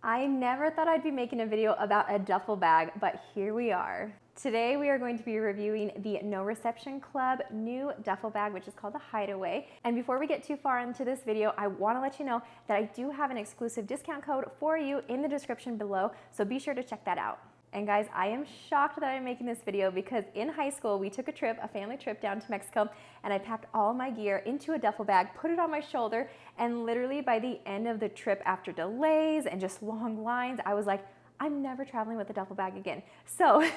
I never thought I'd be making a video about a duffel bag, but here we are. Today we are going to be reviewing the No Reception Club new duffel bag, which is called the Hideaway. And before we get too far into this video, I want to let you know that I do have an exclusive discount code for you in the description below, so be sure to check that out. And guys, I am shocked that I'm making this video because in high school, we took a family trip down to Mexico, and I packed all my gear into a duffel bag, put it on my shoulder, and literally by the end of the trip, after delays and just long lines, I was like, I'm never traveling with a duffel bag again. So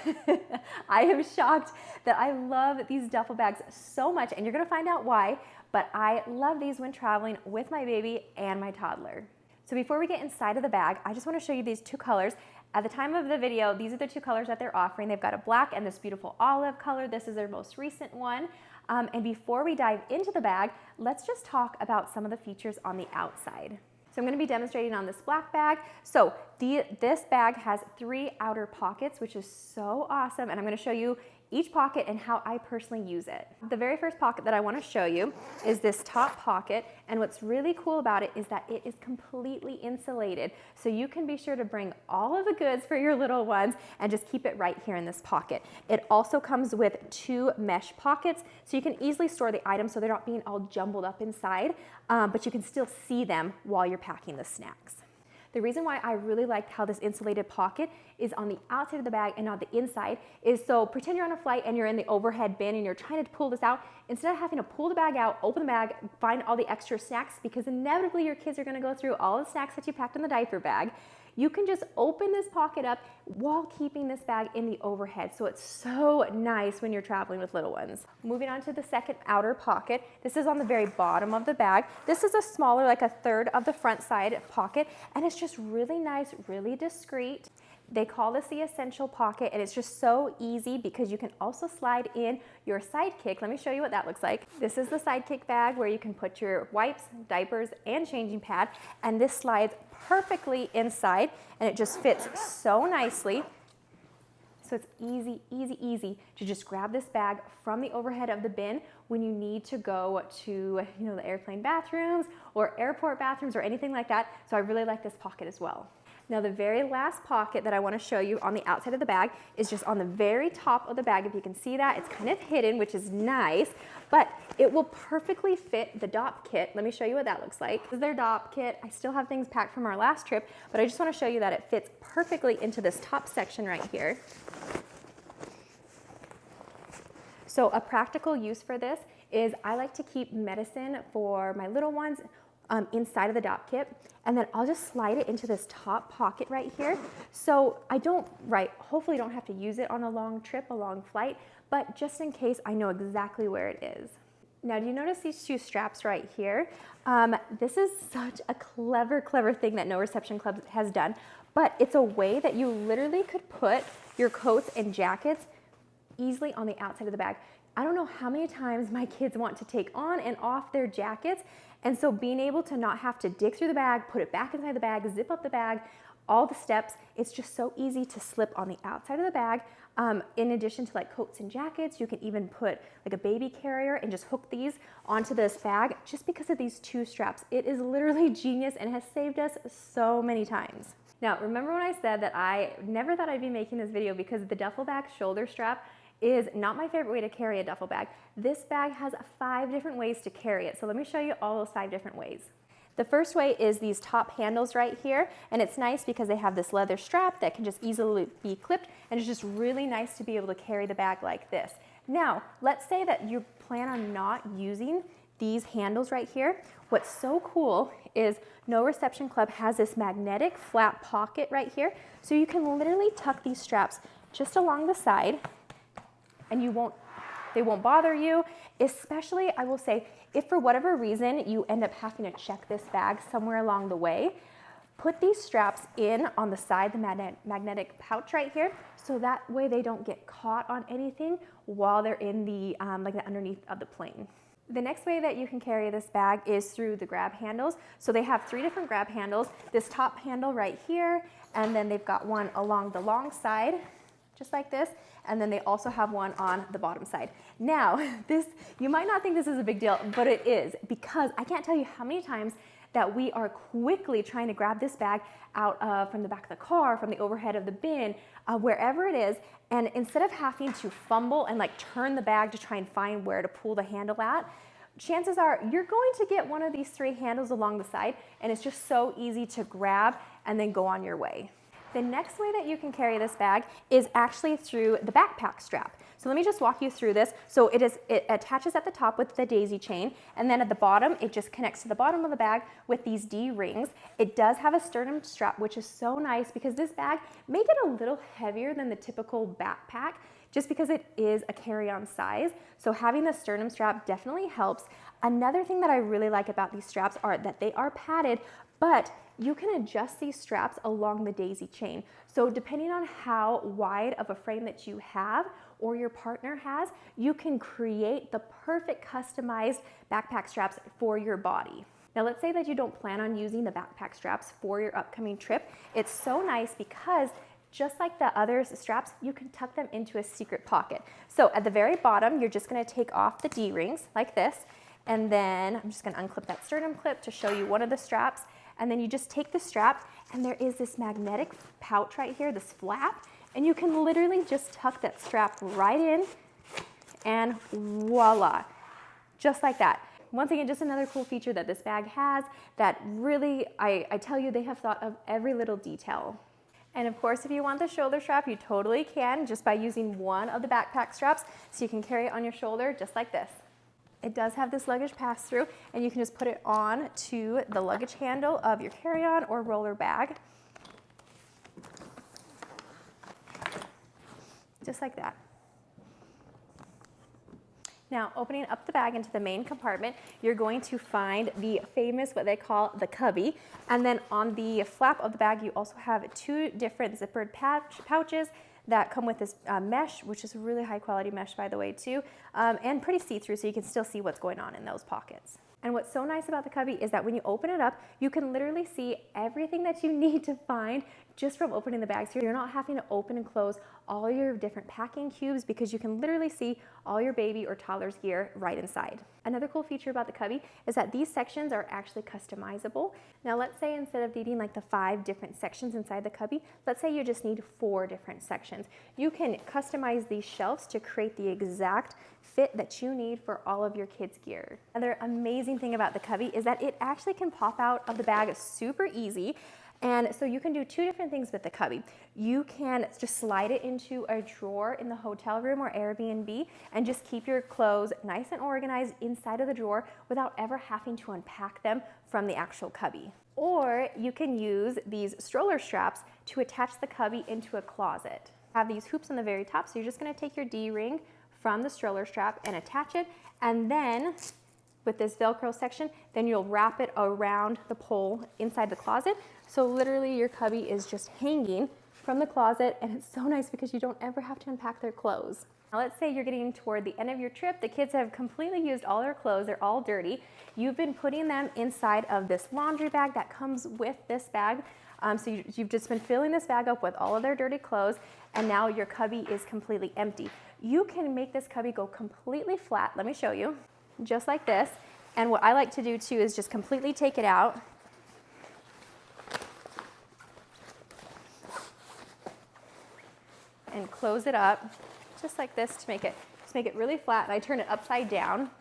I am shocked that I love these duffel bags so much, and you're gonna find out why, but I love these when traveling with my baby and my toddler. So before we get inside of the bag, I just wanna show you these two colors. At the time of the video, these are the two colors that they're offering. They've got a black and this beautiful olive color. This is their most recent one. And before we dive into the bag, let's just talk about some of the features on the outside. So I'm going to be demonstrating on this black bag. So this bag has 3 outer pockets, which is so awesome. And I'm going to show you each pocket and how I personally use it. The very first pocket that I want to show you is this top pocket. And what's really cool about it is that it is completely insulated. So you can be sure to bring all of the goods for your little ones and just keep it right here in this pocket. It also comes with 2 mesh pockets, so you can easily store the items so they're not being all jumbled up inside, but you can still see them while you're packing the snacks. The reason why I really liked how this insulated pocket is on the outside of the bag and not the inside is so pretend you're on a flight and you're in the overhead bin and you're trying to pull this out. Instead of having to pull the bag out, open the bag, find all the extra snacks, because inevitably your kids are going to go through all the snacks that you packed in the diaper bag, you can just open this pocket up while keeping this bag in the overhead. So it's so nice when you're traveling with little ones. Moving on to the second outer pocket. This is on the very bottom of the bag. This is a smaller, like a third of the front side pocket, and it's just really nice, really discreet. They call this the essential pocket, and it's just so easy because you can also slide in your sidekick. Let me show you what that looks like. This is the sidekick bag where you can put your wipes, diapers, and changing pad, and this slides perfectly inside, and it just fits so nicely. So it's easy, easy, easy to just grab this bag from the overhead of the bin when you need to go to, the airplane bathrooms or airport bathrooms or anything like that. So I really like this pocket as well. Now the very last pocket that I want to show you on the outside of the bag is just on the very top of the bag. If you can see that, it's kind of hidden, which is nice, but it will perfectly fit the DOP kit. Let me show you what that looks like. This is their DOP kit. I still have things packed from our last trip, but I just want to show you that it fits perfectly into this top section right here. So a practical use for this is I like to keep medicine for my little ones inside of the DOP kit, and then I'll just slide it into this top pocket right here. So I hopefully don't have to use it on a long trip, a long flight, but just in case, I know exactly where it is. Now, do you notice these 2 straps right here? This is such a clever thing that No Reception Club has done, but it's a way that you literally could put your coats and jackets easily on the outside of the bag. I don't know how many times my kids want to take on and off their jackets, and so being able to not have to dig through the bag, put it back inside the bag, zip up the bag, all the steps, it's just so easy to slip on the outside of the bag. In addition to like coats and jackets, you can even put like a baby carrier and just hook these onto this bag just because of these 2 straps. It is literally genius and has saved us so many times. Now, remember when I said that I never thought I'd be making this video because the duffel bag shoulder strap is not my favorite way to carry a duffel bag. This bag has 5 different ways to carry it. So let me show you all those 5 different ways. The first way is these top handles right here, and it's nice because they have this leather strap that can just easily be clipped, and it's just really nice to be able to carry the bag like this. Now, let's say that you plan on not using these handles right here. What's so cool is No Reception Club has this magnetic flat pocket right here, so you can literally tuck these straps just along the side, and they won't bother you, especially, I will say, if for whatever reason you end up having to check this bag somewhere along the way, put these straps in on the side, the magnetic pouch right here, so that way they don't get caught on anything while they're in the underneath of the plane. The next way that you can carry this bag is through the grab handles. So they have 3 different grab handles, this top handle right here, and then they've got one along the long side, just like this, and then they also have one on the bottom side. Now, you might not think this is a big deal, but it is, because I can't tell you how many times that we are quickly trying to grab this bag out of from the back of the car, from the overhead of the bin, wherever it is. And instead of having to fumble and like turn the bag to try and find where to pull the handle at, chances are you're going to get one of these 3 handles along the side, and it's just so easy to grab and then go on your way. The next way that you can carry this bag is actually through the backpack strap. So let me just walk you through this. So it attaches at the top with the daisy chain, and then at the bottom, it just connects to the bottom of the bag with these D rings. It does have a sternum strap, which is so nice because this bag may get a little heavier than the typical backpack just because it is a carry-on size. So having the sternum strap definitely helps. Another thing that I really like about these straps are that they are padded, but you can adjust these straps along the daisy chain. So depending on how wide of a frame that you have or your partner has, you can create the perfect customized backpack straps for your body. Now let's say that you don't plan on using the backpack straps for your upcoming trip. It's so nice because just like the other straps, you can tuck them into a secret pocket. So at the very bottom, you're just gonna take off the D-rings like this, and then I'm just gonna unclip that sternum clip to show you one of the straps, and then you just take the strap, and there is this magnetic pouch right here, this flap, and you can literally just tuck that strap right in, and voila, just like that. Once again, just another cool feature that this bag has that really, I tell you, they have thought of every little detail. And of course, if you want the shoulder strap, you totally can just by using one of the backpack straps, so you can carry it on your shoulder just like this. It does have this luggage pass-through, and you can just put it on to the luggage handle of your carry-on or roller bag. Just like that. Now, opening up the bag into the main compartment, you're going to find the famous, what they call the cubby. And then on the flap of the bag, you also have 2 different zippered pouches that come with this mesh, which is a really high quality mesh, by the way, too, and pretty see-through, so you can still see what's going on in those pockets. And what's so nice about the cubby is that when you open it up, you can literally see everything that you need to find just from opening the bag. So you're not having to open and close all your different packing cubes because you can literally see all your baby or toddler's gear right inside. Another cool feature about the cubby is that these sections are actually customizable. Now let's say instead of needing like the 5 different sections inside the cubby, let's say you just need 4 different sections. You can customize these shelves to create the exact fit that you need for all of your kids' gear. Another amazing thing about the cubby is that it actually can pop out of the bag super easy. And so you can do 2 different things with the cubby. You can just slide it into a drawer in the hotel room or Airbnb and just keep your clothes nice and organized inside of the drawer without ever having to unpack them from the actual cubby. Or you can use these stroller straps to attach the cubby into a closet. Have these hoops on the very top, so you're just gonna take your D-ring from the stroller strap and attach it, and then with this Velcro section, then you'll wrap it around the pole inside the closet. So literally your cubby is just hanging from the closet, and it's so nice because you don't ever have to unpack their clothes. Now let's say you're getting toward the end of your trip, the kids have completely used all their clothes, they're all dirty. You've been putting them inside of this laundry bag that comes with this bag. So you've just been filling this bag up with all of their dirty clothes, and now your cubby is completely empty. You can make this cubby go completely flat. Let me show you. Just like this. And what I like to do too is just completely take it out. And close it up just like this to make it really flat, and I turn it upside down.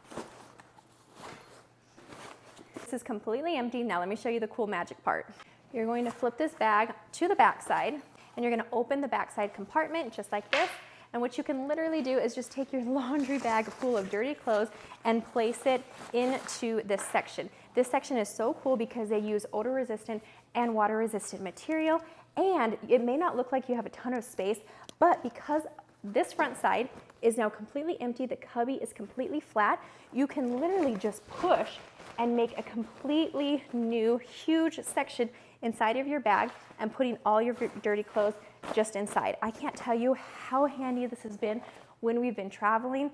This is completely empty. Now let me show you the cool magic part. You're going to flip this bag to the back side, and you're going to open the backside compartment just like this. And what you can literally do is just take your laundry bag full of dirty clothes and place it into this section. This section is so cool because they use odor resistant and water resistant material, and it may not look like you have a ton of space, but because this front side is now completely empty, the cubby is completely flat, you can literally just push and make a completely new, huge section inside of your bag and putting all your dirty clothes just inside. I can't tell you how handy this has been when we've been traveling,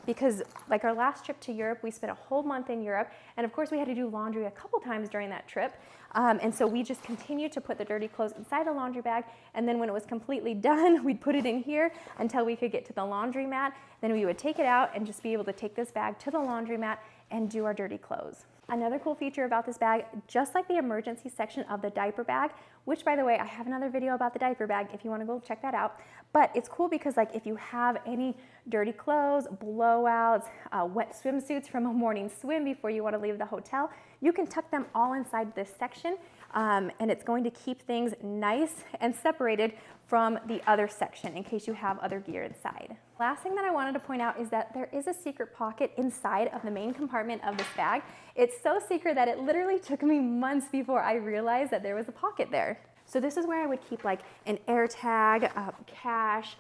because like our last trip to Europe, we spent a whole month in Europe, and of course we had to do laundry a couple times during that trip, and so we just continued to put the dirty clothes inside the laundry bag, and then when it was completely done, we'd put it in here until we could get to the laundry mat. Then we would take it out and just be able to take this bag to the laundry mat and do our dirty clothes. Another cool feature about this bag, just like the emergency section of the diaper bag, which by the way, I have another video about the diaper bag if you want to go check that out. But it's cool because like if you have any dirty clothes, blowouts, wet swimsuits from a morning swim before you want to leave the hotel, you can tuck them all inside this section, and it's going to keep things nice and separated from the other section in case you have other gear inside. Last thing that I wanted to point out is that there is a secret pocket inside of the main compartment of this bag. It's so secret that it literally took me months before I realized that there was a pocket there. So this is where I would keep like an air tag, cash,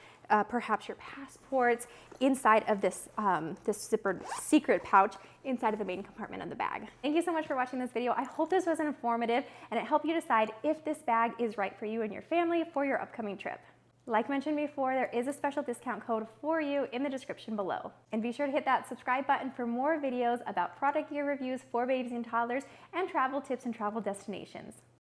perhaps your passports inside of this, this zippered secret pouch inside of the main compartment of the bag. Thank you so much for watching this video. I hope this was informative and it helped you decide if this bag is right for you and your family for your upcoming trip. Like mentioned before, there is a special discount code for you in the description below. And be sure to hit that subscribe button for more videos about product gear reviews for babies and toddlers and travel tips and travel destinations.